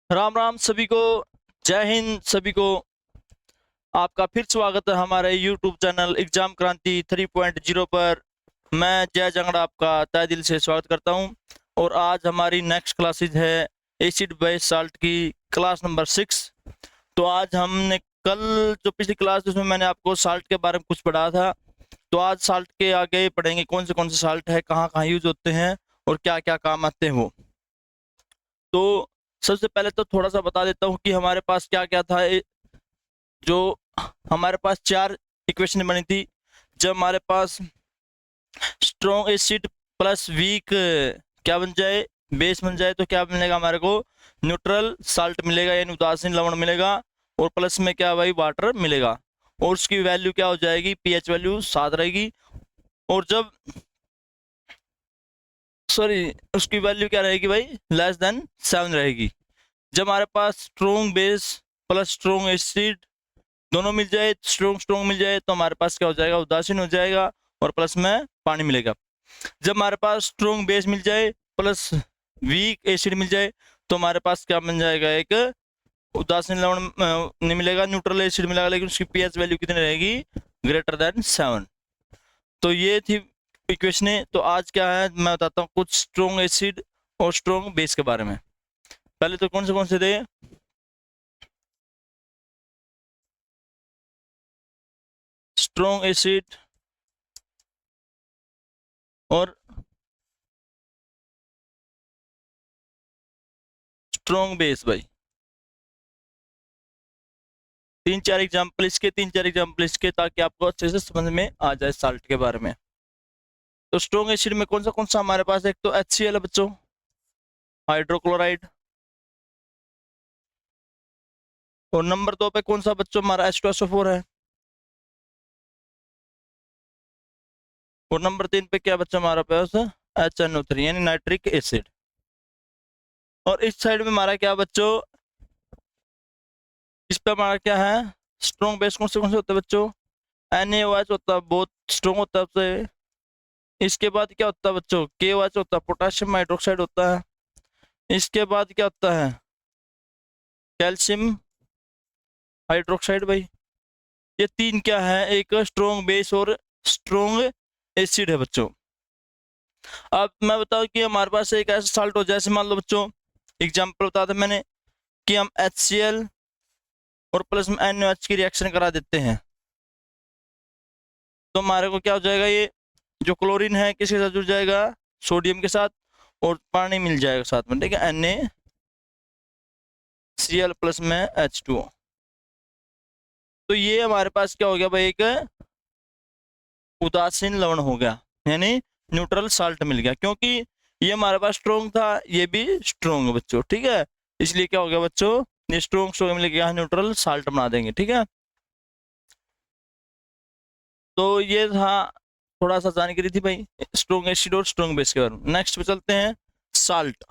राम राम सभी को। जय हिंद सभी को। आपका फिर स्वागत है हमारे YouTube चैनल एग्जाम क्रांति 3.0 पर। मैं जय जंगड़ा आपका तहे दिल से स्वागत करता हूं। और आज हमारी नेक्स्ट क्लासेज है एसिड बेस साल्ट की क्लास नंबर 6। तो आज हमने कल जो पिछली क्लास उसमें मैंने आपको साल्ट के बारे में कुछ पढ़ा था। तो आज साल्ट के आगे पढ़ेंगे कौन से साल्ट है, कहाँ कहाँ यूज होते हैं और क्या क्या काम आते हैं वो। तो सबसे पहले तो थोड़ा सा बता देता हूँ कि हमारे पास क्या क्या था। जो हमारे पास चार इक्वेशन बनी थी। जब हमारे पास स्ट्रॉन्ग एसिड प्लस वीक क्या बन जाए, बेस बन जाए, तो क्या मिलेगा हमारे को? न्यूट्रल साल्ट मिलेगा, यानी उदासीन लवण मिलेगा। और प्लस में क्या भाई, वाटर मिलेगा। और उसकी वैल्यू क्या हो जाएगी? पीएच वैल्यू 7 रहेगी। और जब सॉरी उसकी वैल्यू क्या रहेगी भाई? लेस देन 7 रहेगी। जब हमारे पास strong base plus strong acid दोनों मिल जाए, स्ट्रॉन्ग स्ट्रॉन्ग मिल जाए, तो हमारे पास क्या हो जाएगा? उदासीन हो जाएगा। और प्लस में पानी मिलेगा। जब हमारे पास स्ट्रॉन्ग बेस मिल जाए प्लस वीक एसिड मिल जाए, तो हमारे पास क्या बन जाएगा? एक उदासीन लवण नहीं मिलेगा, न्यूट्रल एसिड मिलेगा, लेकिन उसकी पीएच वैल्यू कितनी रहेगी? Greater than 7। तो ये थी इक्वेशनें। तो आज क्या है मैं बताता हूँ कुछ स्ट्रॉन्ग एसिड और स्ट्रॉन्ग बेस के बारे में। पहले तो कौन से थे? स्ट्रॉन्ग एसिड और स्ट्रॉन्ग बेस भाई। तीन चार एग्जाम्पल इसके, ताकि आपको अच्छे से समझ में आ जाए साल्ट के बारे में। तो स्ट्रॉन्ग एसिड में कौन सा हमारे पास? एक तो HCl है बच्चों, हाइड्रोक्लोराइड। और नंबर 2 पे कौन सा बच्चों? हमारा H2SO4 है। और नंबर 3 पे क्या बच्चा हमारा पास? HNO3 यानी नाइट्रिक एसिड। और इस साइड में हमारा क्या बच्चों? इस पे हमारा क्या है? स्ट्रॉन्ग बेस कौन से होते हैं बच्चों? NaOH होता है, बहुत स्ट्रॉन्ग होता है सबसे। इसके बाद क्या होता है बच्चों? KOH होता है, पोटेशियम हाइड्रोक्साइड होता है। इसके बाद क्या होता है? कैल्शियम हाइड्रोक्साइड भाई। ये तीन क्या है? एक स्ट्रॉन्ग बेस और स्ट्रॉन्ग एसिड है बच्चों। अब मैं बताऊं कि हमारे पास एक ऐसा साल्ट हो, जैसे मान लो बच्चों एग्जांपल बता था मैंने कि हम HCl और प्लस में NaOH की रिएक्शन करा देते हैं, तो हमारे को क्या हो जाएगा? ये जो क्लोरीन है किसके साथ जुड़ जाएगा? सोडियम के साथ। और पानी मिल जाएगा साथ में, ठीक है, NaCl प्लस में H2O। तो ये हमारे पास क्या हो गया भाई? एक उदासीन लवण हो गया, यानी न्यूट्रल साल्ट मिल गया। क्योंकि ये हमारे पास स्ट्रोंग था, ये भी स्ट्रोंग है बच्चों, ठीक है। इसलिए क्या हो गया बच्चों? ये स्ट्रोंग स्ट्रोंग मिल गया, न्यूट्रल साल्ट बना देंगे, ठीक है। तो ये था थोड़ा सा जानकारी थी भाई स्ट्रोंग एसिड और स्ट्रोंग बेस के बारे में। नेक्स्ट पे चलते हैं, साल्ट।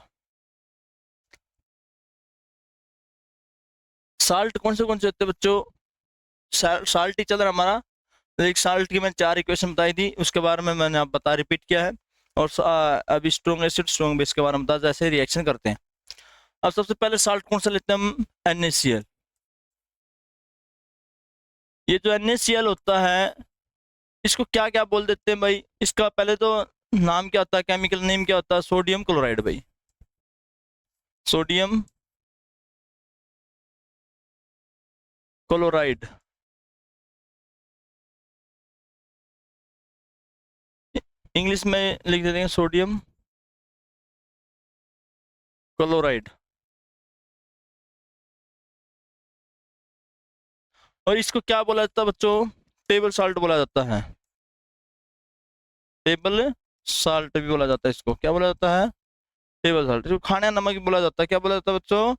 साल्ट कौन से होते हैं बच्चों? साल्ट ही चल रहा है हमारा। एक साल्ट की मैंने 4 इक्वेशन बताई थी, उसके बारे में मैंने आप बता रिपीट किया है। और अभी स्ट्रोंग एसिड स्ट्रोंग बेस के बारे में बता, जैसे रिएक्शन करते हैं। अब सबसे पहले साल्ट कौन सा लेते हैं हम? NaCl। ये जो NaCl होता है, इसको क्या क्या बोल देते हैं भाई? इसका पहले तो नाम क्या होता है, केमिकल नेम क्या होता है? सोडियम क्लोराइड भाई। Sodium chloride. इंग्लिश में लिख देते हैं सोडियम क्लोराइड। और इसको क्या बोला जाता है बच्चों? टेबल साल्ट बोला जाता है। टेबल साल्ट भी बोला जाता है इसको। क्या बोला जाता है? Table salt. इसको खाने का नमक भी बोला जाता है। क्या बोला जाता है बच्चों?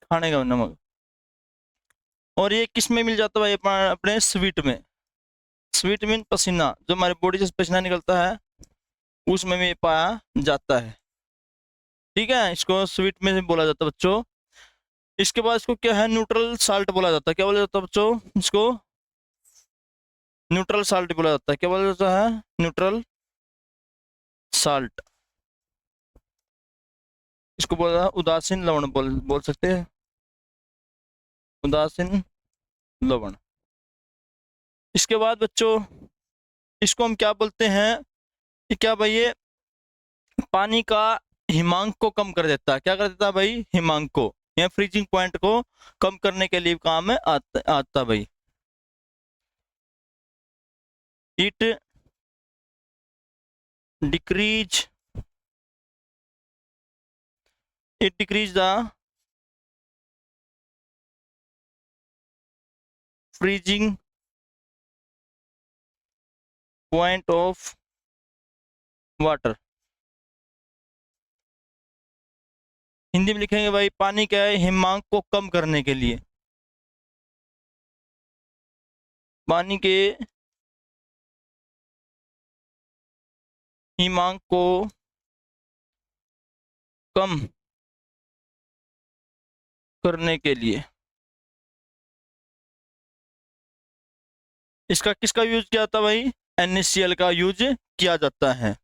खाने का नमक। और ये किस में मिल जाता है भाई? अपने स्वीट में। स्वीट मीन पसीना, जो हमारे बॉडी से पसीना निकलता है उसमें भी पाया जाता है, ठीक है। इसको स्वीट में भी बोला जाता है बच्चों। इसके बाद इसको क्या है? न्यूट्रल साल्ट बोला जाता है। क्या बोला जाता है बच्चों? इसको न्यूट्रल साल्ट बोला जाता है। क्या बोला जाता है? Neutral salt. इसको बोला उदासीन लवण बोल सकते हैं, उदासीन लवण। इसके बाद बच्चों इसको हम क्या बोलते हैं कि क्या भाई ये पानी का हिमांक को कम कर देता है। क्या कर देता है भाई? हिमांक को या फ्रीजिंग पॉइंट को कम करने के लिए काम में आता भाई। It decrease the freezing point of water. Hindi में लिखेंगे भाई पानी के हिमांक को कम करने के लिए, पानी के हिमांक को कम करने के लिए इसका किसका यूज किया जाता है भाई? NaCl का यूज किया जाता है।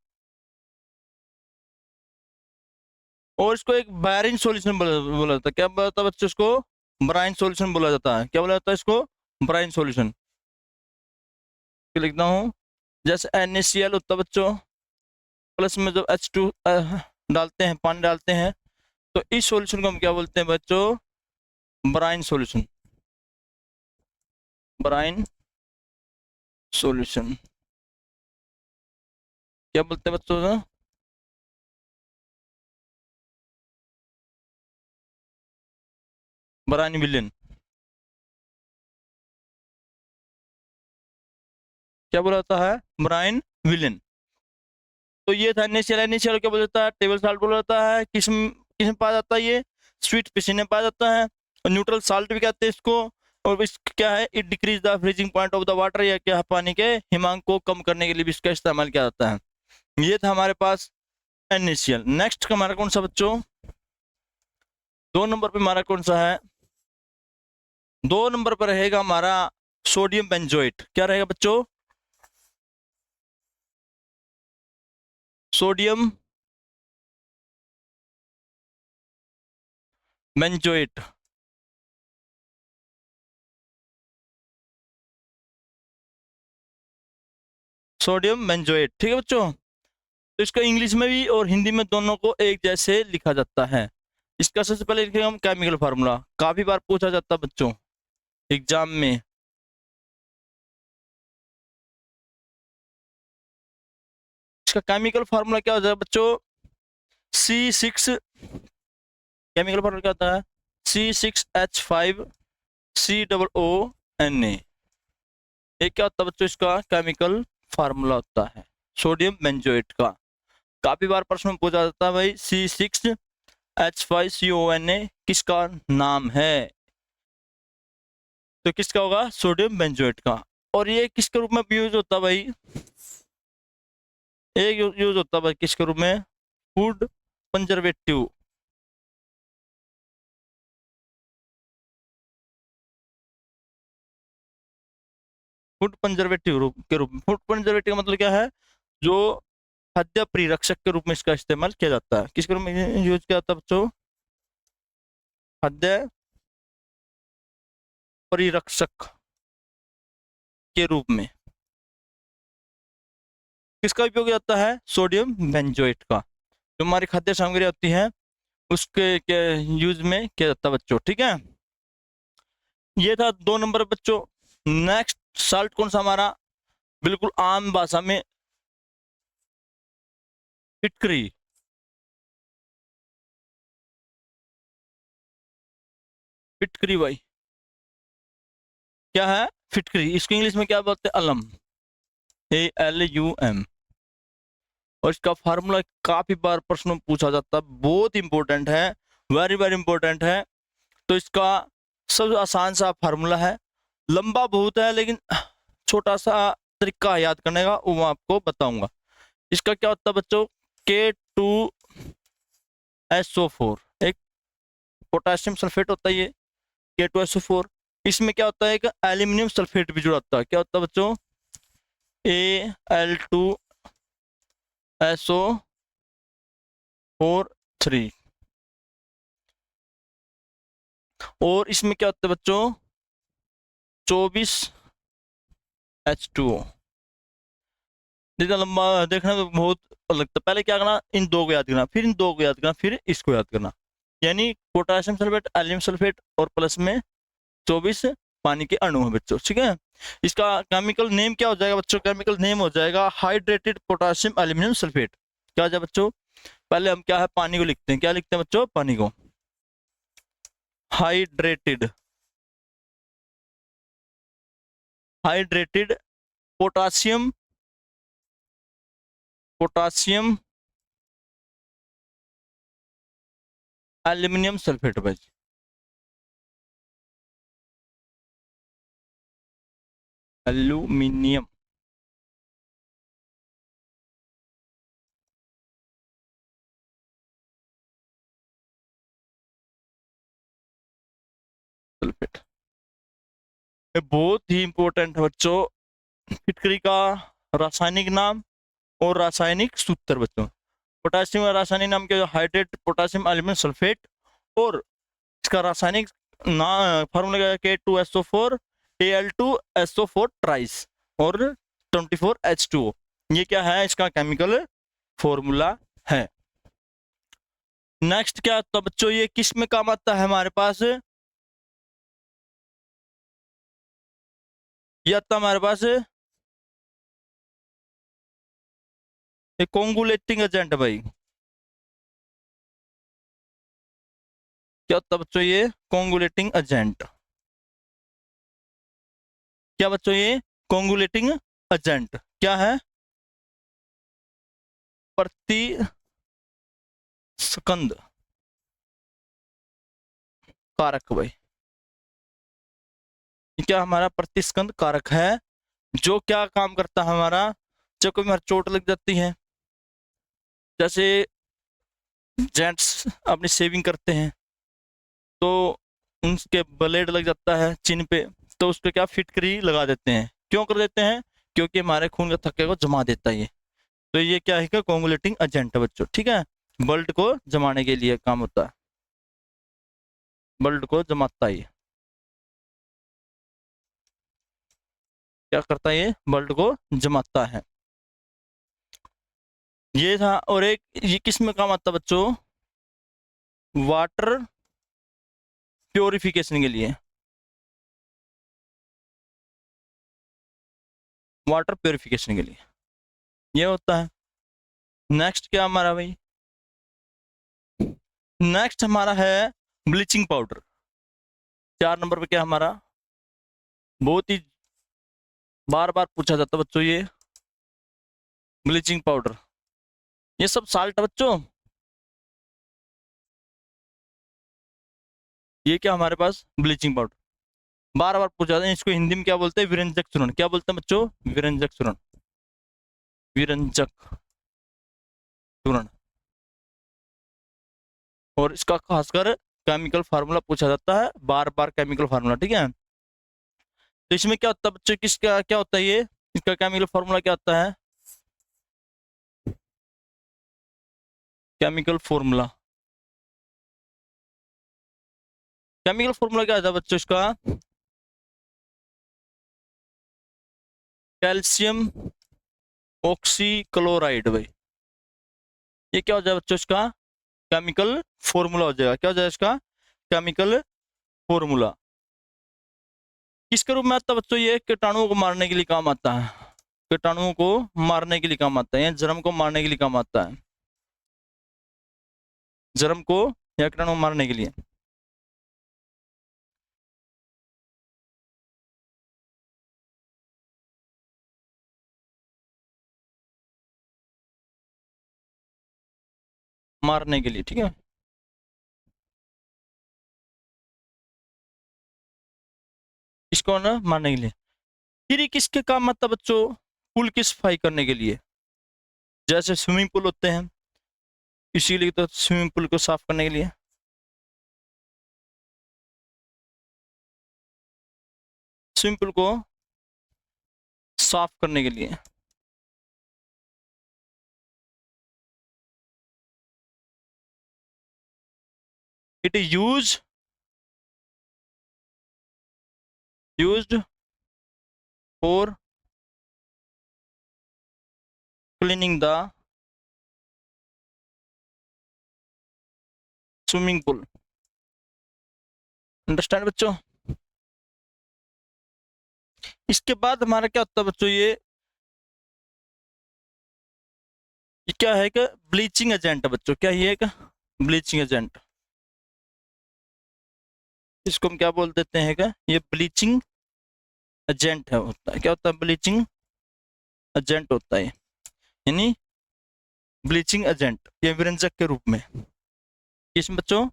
और इसको एक बैरिन सॉल्यूशन बोला जाता है। क्या बोला जाता है बच्चों? इसको ब्राइन सॉल्यूशन बोला जाता है। क्या बोला जाता है इसको? Brine solution. लिखता हूँ जैसे NaCl होता है बच्चों, प्लस में जब H2 डालते हैं, पानी डालते हैं, तो इस सॉल्यूशन को हम क्या बोलते हैं बच्चों? Brine solution. ब्राइन सॉल्यूशन क्या बोलते हैं बच्चों? ब्राइन विलेन। क्या बोला जाता है? ब्राइन विलेन। तो ये था NaCl। NaCl क्या बोला जाता है? टेबल साल्ट बोला जाता है। किस में पाया जाता है? ये स्वीट पिसीन में पाया जाता है। और न्यूट्रल साल्ट भी कहते हैं इसको। और इस क्या है? It decrease the freezing point of the water, या क्या पानी के हिमांक को कम करने के लिए भी इसका इस्तेमाल किया जाता है। ये था हमारे पास NaCl। नेक्स्ट हमारा कौन सा बच्चों? 2 नंबर पे हमारा कौन सा है? 2 नंबर पर रहेगा हमारा सोडियम बेंजोएट। क्या रहेगा बच्चों? Sodium benzoate. सोडियम बेंजोएट, ठीक है बच्चों। तो इसको इंग्लिश में भी और हिंदी में दोनों को एक जैसे लिखा जाता है। इसका सबसे पहले लिखेंगे हम केमिकल फार्मूला। काफी बार पूछा जाता है बच्चों एग्जाम में। इसका केमिकल फार्मूला क्या होता है बच्चों? C6। केमिकल फार्मूला क्या होता है? C6H5COO Na। ये क्या होता है बच्चों? इसका केमिकल फार्मूला होता है सोडियम बेंजोएट का। काफी बार प्रश्न में पूछा जाता है भाई C6H5COO Na किसका नाम है? तो किसका होगा? सोडियम बेंजोएट का। और ये किसके रूप में यूज होता है भाई? एक यूज होता है भाई किसके रूप में? Food conservative. फूड कंजर्वेटिव रूप के रूप में। फूड कंजर्वेटिव का मतलब क्या है? जो खाद्य परिरक्षक के रूप में इसका इस्तेमाल किया जाता है। किसके रूप में यूज किया जाता है बच्चों? खाद्य परिरक्षक के रूप में किसका उपयोग जाता है? सोडियम बेंजोएट का। जो हमारी खाद्य सामग्री होती है उसके यूज में किया जाता है बच्चों, ठीक है। ये था 2 नंबर बच्चों। नेक्स्ट साल्ट कौन सा हमारा? बिल्कुल आम भाषा में फिटकरी। फिटकरी भाई क्या है? फिटकरी। इसको इंग्लिश में क्या बोलते हैं? अलम। ALUM। और इसका फार्मूला काफी बार प्रश्नों में पूछा जाता है, बहुत इंपॉर्टेंट है, वेरी वेरी इंपॉर्टेंट है। तो इसका सबसे आसान सा फार्मूला है, लंबा बहुत है लेकिन छोटा सा तरीका है याद करने का, वो मैं आपको बताऊंगा। इसका क्या होता है बच्चों? K2SO4। एक पोटेशियम सल्फेट होता है ये K2SO4। इसमें क्या होता है? एक एल्यूमिनियम सल्फेट भी जुड़ा होता है। क्या होता है बच्चों? Al2SO4 3। और इसमें क्या होता है बच्चों, 24H2O। जितना लंबा देखना तो बहुत लगता है। पहले क्या करना, इन दो को याद करना, फिर इन दो को याद करना, फिर इसको याद करना। यानी पोटाशियम सल्फेट, एल्यूमिनियम सल्फेट और प्लस में 24 पानी के अणु है बच्चों, ठीक है। इसका केमिकल नेम क्या हो जाएगा बच्चों, केमिकल नेम हो जाएगा हाइड्रेटेड पोटाशियम एल्यूमिनियम सल्फेट। क्या हो जाए बच्चों, पहले हम क्या है पानी को लिखते हैं, क्या लिखते हैं बच्चों, पानी को hydrated, hydrated potassium, potassium aluminium sulphate भाई, एल्यूमिनियम सल्फेट। ये बहुत ही इंपॉर्टेंट है बच्चों, फिटकरी का रासायनिक नाम और रासायनिक सूत्र बच्चों। पोटाशियम का रासायनिक नाम क्या है, हाइड्रेट पोटाशियम एल्यूमिनियम सल्फेट, और इसका रासायनिक ना फॉर्मूला क्या है, K2SO4 Al2SO4 ट्राइस और 24H2O। ये क्या है, इसका केमिकल फॉर्मूला है। नेक्स्ट क्या आता है बच्चों, ये किस में काम आता है हमारे पास, ये आता है हमारे पास ये कोंगुलेटिंग एजेंट भाई। क्या होता है बच्चों, ये कोंगुलेटिंग एजेंट। क्या बच्चों, ये कोंगुलेटिंग एजेंट क्या है, प्रतिस्कंद कारक भाई। ये क्या हमारा प्रतिस्कंद कारक है, जो क्या काम करता है हमारा, जब कोई हमारी चोट लग जाती है, जैसे जेंट्स अपनी शेविंग करते हैं तो उनके ब्लेड लग जाता है चिन्ह पे, तो उस पे क्या फिटकरी लगा देते हैं, क्यों कर देते हैं, क्योंकि हमारे खून के थक्के को जमा देता है ये। तो ये क्या है, कोंगुलेटिंग एजेंट है बच्चों, ठीक है। ब्लड को जमाने के लिए काम होता है, ब्लड को जमाता है ये। क्या करता है ये, ब्लड को जमाता है। ये था, और एक ये किस में काम आता है बच्चों, वाटर प्योरिफिकेशन के लिए, वाटर प्योरिफिकेशन के लिए ये होता है। नेक्स्ट क्या हमारा भाई, नेक्स्ट हमारा है ब्लीचिंग पाउडर। 4 नंबर पे क्या हमारा, बहुत ही बार बार पूछा जाता है बच्चों, ये ब्लीचिंग पाउडर, ये सब साल्ट है बच्चों। ये क्या हमारे पास ब्लीचिंग पाउडर, बार बार पूछा जाता है। इसको हिंदी में क्या बोलते हैं, विरंजक चूर्ण। क्या बोलते हैं बच्चों, विरंजक चूर्ण, विरंजक चूर्ण। और इसका खासकर केमिकल फार्मूला पूछा जाता है, बार बार केमिकल फार्मूला, ठीक है। तो इसमें क्या होता है बच्चों, किसका क्या होता है ये, इसका केमिकल फार्मूला क्या होता है, केमिकल फॉर्मूला, केमिकल फॉर्मूला क्या था बच्चों इसका, कैल्शियम ऑक्सीक्लोराइड भाई। ये क्या हो जाएगा बच्चों इसका केमिकल फॉर्मूला हो जाएगा, क्या हो जाएगा इसका केमिकल फॉर्मूला। किसके रूप में आता है बच्चों, ये कीटाणुओं को मारने के लिए काम आता है, कीटाणुओं को मारने के लिए काम आता है, या जर्म को मारने के लिए काम आता है, जर्म को या कीटाणु को मारने के लिए। मारने के लिए, ठीक है। इसको ना मारने के लिए। फिर ये किसके काम आता है बच्चों, पुल की सफाई करने के लिए, जैसे स्विमिंग पूल होते हैं, इसीलिए तो स्विमिंग पूल को साफ करने के लिए, स्विमिंग पूल को साफ करने के लिए। It is use used for cleaning the swimming pool. Understand बच्चों? इसके बाद हमारा क्या होता है बच्चों, ये क्या है कि ब्लीचिंग एजेंट है बच्चों। क्या ये एक ब्लीचिंग एजेंट, इसको हम क्या बोल देते हैं कि ये ब्लीचिंग एजेंट है, होता है। क्या होता है? ब्लीचिंग एजेंट होता है, यानी ब्लीचिंग एजेंट, ये विरंजक के रूप में। किस बच्चों?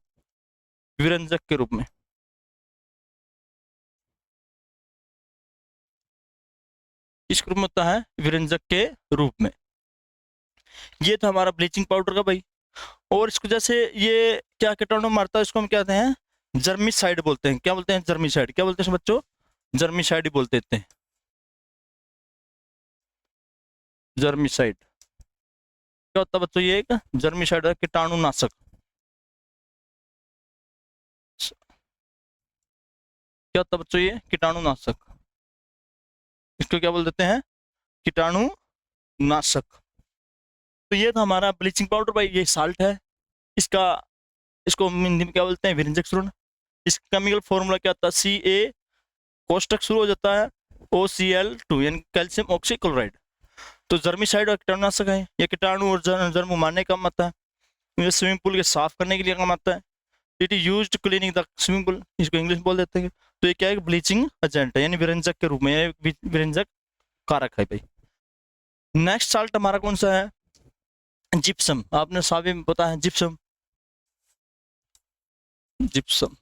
विरंजक के रूप में। किस रूप में होता है? विरंजक के रूप में। ये था हमारा ब्लीचिंग पाउडर का भाई। और इसको जैसे ये क्या कीटाणु मारता है, इसको हम क्या कहते हैं? जर्मिसाइड बोलते हैं। क्या बोलते हैं? जर्मिसाइड। क्या बोलते हैं बच्चों? जर्मिसाइड ही बोलते हैं। जर्मिसाइड क्या होता है बच्चों? ये एक जर्मिसाइड है, कीटाणु नाशक। क्या होता है बच्चों? ये कीटाणु नाशक। इसको क्या बोल देते हैं? कीटाणु नाशक। तो ये था हमारा ब्लीचिंग पाउडर भाई। ये साल्ट है, इसका इसको हम हिंदी में क्या बोलते हैं? विरंजक चूर्ण। इसका केमिकल फॉर्मूला क्या होता है? Ca, कोष्टक शुरू हो जाता है OCl2, यानी कैल्शियम ऑक्सीक्लोराइड। तो जर्मिसाइड और कीटाणुनाशक है। ये कीटाणु और जर्म मारने का काम आता है। ये स्विमिंग पूल के साफ करने के लिए काम आता है। It is used cleaning the swimming pool, इसको इंग्लिश में बोल देते हैं। तो ये क्या है? ब्लीचिंग एजेंट है, यानी विरंजक के रूप में, विरंजक कारक है भाई। नेक्स्ट साल्ट हमारा कौन सा है? जिप्सम। आपने साबे में पता है जिप्सम। जिप्सम,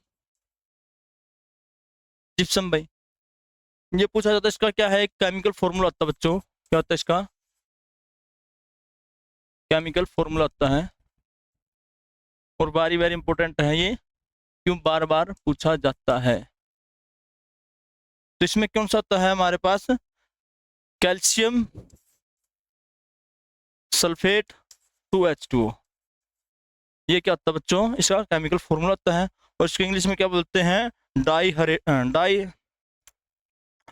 जिप्सम भाई, ये पूछा जाता है इसका क्या है? केमिकल फॉर्मूला होता है बच्चों। क्या होता है इसका? केमिकल फॉर्मूला होता है, और वेरी वेरी इंपॉर्टेंट है ये, क्यों बार बार पूछा जाता है। तो इसमें कौन सा होता है हमारे पास? Calcium sulphate 2H2O। ये क्या होता है बच्चों? इसका केमिकल फॉर्मूला होता है। और इसको इंग्लिश में क्या बोलते हैं? Di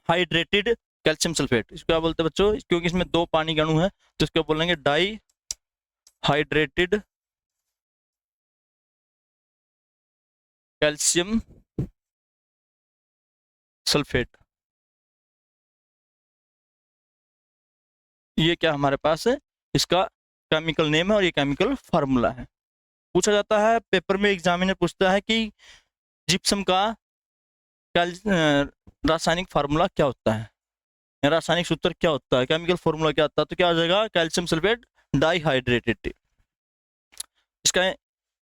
hydrated calcium sulphate. इसको क्या बोलते हैं बच्चों? क्योंकि इसमें 2 पानी के अणु है, तो इसको बोलेंगे डाई हाइड्रेटेड कैल्शियम सल्फेट। ये क्या हमारे पास है? इसका केमिकल नेम है, और ये केमिकल फार्मूला है। पूछा जाता है पेपर में, एग्जामिनर पूछता है कि जिप्सम का रासायनिक फार्मूला क्या होता है, या रासायनिक सूत्र क्या होता है, केमिकल फार्मूला क्या होता है? तो क्या हो जाएगा? Calcium sulphate dihydrated. इसका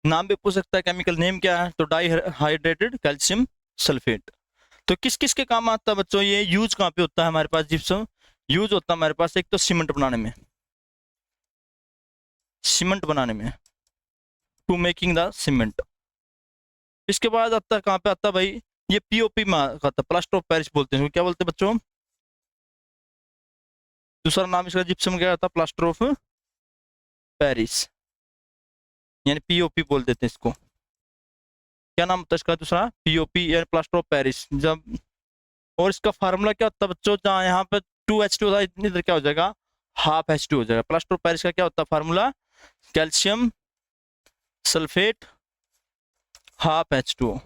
नाम भी पूछ सकता है, केमिकल नेम क्या है? तो डाईहाइड्रेटेड कैल्शियम सल्फेट। तो किस किस के काम आता है बच्चों? ये यूज कहाँ पे होता है हमारे पास? जिप्सम यूज होता है हमारे पास एक तो सीमेंट बनाने में, सीमेंट बनाने में, टू मेकिंग द सीमेंट। इसके बाद आता है कहाँ पे आता है भाई? ये पीओपी में आता है, प्लास्टर ऑफ पेरिस बोलते हैं। क्या बोलते हैं बच्चों? दूसरा नाम इसका जिप्सम क्या आता है? प्लास्टर ऑफ पेरिस, यानी पीओपी बोल देते हैं इसको। क्या नाम होता है इसका दूसरा? पीओपी, यानी प्लास्टर ऑफ पेरिस। जब और इसका फार्मूला क्या होता है बच्चों? जहाँ यहाँ पे 2H2 था, इधर क्या हो जाएगा? हाफ H2 हो जाएगा। प्लास्टर ऑफ पेरिस का क्या होता है formula? Calcium sulphate half H2O।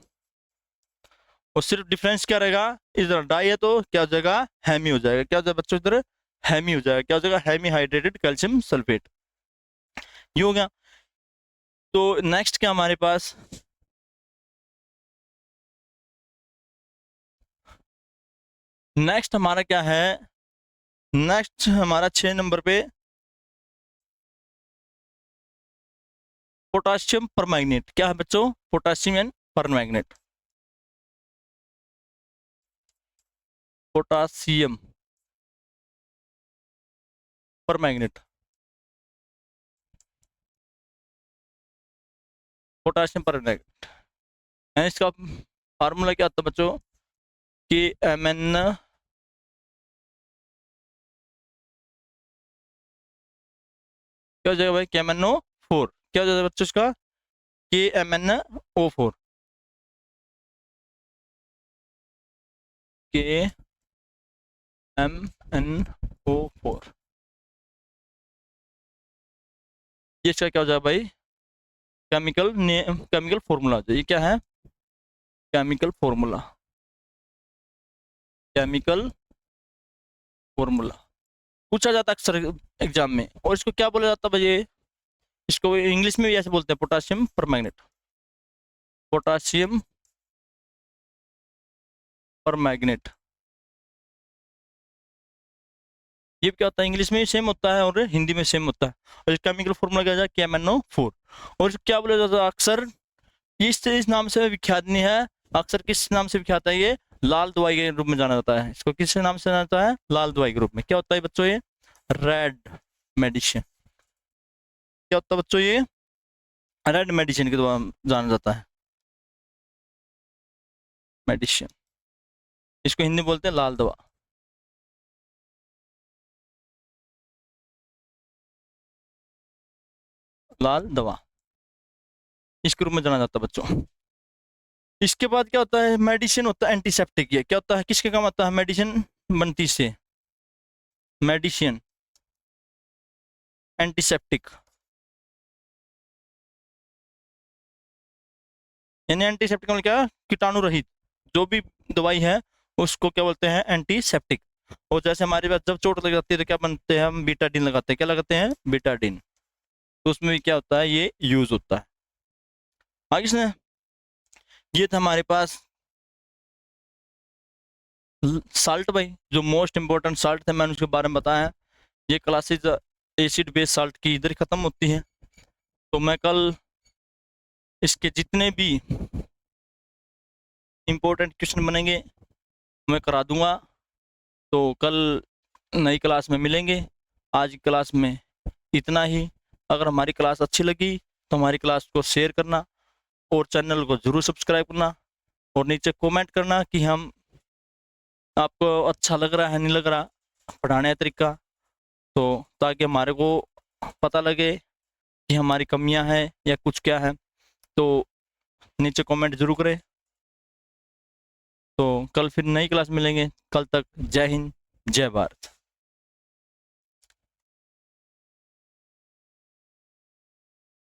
और सिर्फ डिफरेंस क्या रहेगा? इधर डाई है तो क्या हो जाएगा? हेमी हो जाएगा। क्या हो जाएगा बच्चों? इधर हेमी हो जाएगा। क्या हो जाएगा? Hemi hydrated calcium sulphate. ये हो गया। तो नेक्स्ट क्या हमारे पास? नेक्स्ट हमारा क्या है? नेक्स्ट हमारा 6 नंबर पे पोटाशियम परमैंगनेट। क्या है बच्चों? Potassium and permanganate. Potassium permanganate, potassium permanganate. इसका फार्मूला क्या होता है बच्चों? कि Mn क्या हो जाएगा भाई? KMnO4। क्या हो जाएगा बच्चों इसका? KMnO4। KMnO4, ये इसका क्या हो जाएगा भाई, केमिकल फॉर्मूला। ये क्या है, केमिकल फॉर्मूला, केमिकल फॉर्मूला पूछा जाता है अक्सर एग्जाम में। और इसको क्या बोला जाता है भाई, इसको इंग्लिश में भी ऐसे बोलते हैं, पोटाशियम परमैंगनेट, पोटाशियम परमैंगनेट। ये क्या होता है, इंग्लिश में सेम होता है और हिंदी में सेम होता है। और केमिकल फॉर्मूला क्या है, KMnO4। और इसको क्या बोला जाता है अक्सर, इस नाम से विख्यात नहीं है, अक्सर किस नाम से विख्यात है, ये लाल दवाई के रूप में जाना जाता है। इसको किस नाम से जाना जाता है, लाल दवाई के रूप में। क्या होता है बच्चों, ये रेड मेडिसिन। क्या होता है बच्चों, ये रेड मेडिसिन के द्वारा जाना जाता है, मेडिसिन। इसको हिंदी में बोलते हैं लाल दवा, लाल दवा, इसके रूप में जाना जाता है बच्चों। इसके बाद क्या होता है, मेडिसिन होता है एंटीसेप्टिक। ये क्या होता है, किसके काम आता है, मेडिसिन बनती से, मेडिसिन एंटीसेप्टिक, यानी एंटीसेप्टिक मतलब क्या, कीटाणु रहित जो भी दवाई है उसको क्या बोलते हैं, एंटीसेप्टिक। और जैसे हमारे पास जब चोट लग जाती है तो क्या बनते हैं, हम बीटाडीन लगाते हैं। क्या लगाते हैं, बीटाडीन। तो उसमें भी क्या होता है, ये यूज होता है। आगे से ये था हमारे पास साल्ट भाई, जो मोस्ट इंपॉर्टेंट साल्ट थे मैंने उसके बारे में बताया है। ये क्लासेज एसिड बेस साल्ट की इधर ही खत्म होती है। तो मैं कल इसके जितने भी इंपॉर्टेंट क्वेश्चन बनेंगे मैं करा दूंगा। तो कल नई क्लास में मिलेंगे। आज की क्लास में इतना ही। अगर हमारी क्लास अच्छी लगी तो हमारी क्लास को शेयर करना और चैनल को जरूर सब्सक्राइब करना और नीचे कमेंट करना कि हम आपको अच्छा लग रहा है नहीं लग रहा पढ़ाने का तरीका, तो ताकि हमारे को पता लगे कि हमारी कमियां हैं या कुछ क्या है। तो नीचे कमेंट जरूर करें। तो कल फिर नई क्लास मिलेंगे। कल तक जय हिंद, जय भारत।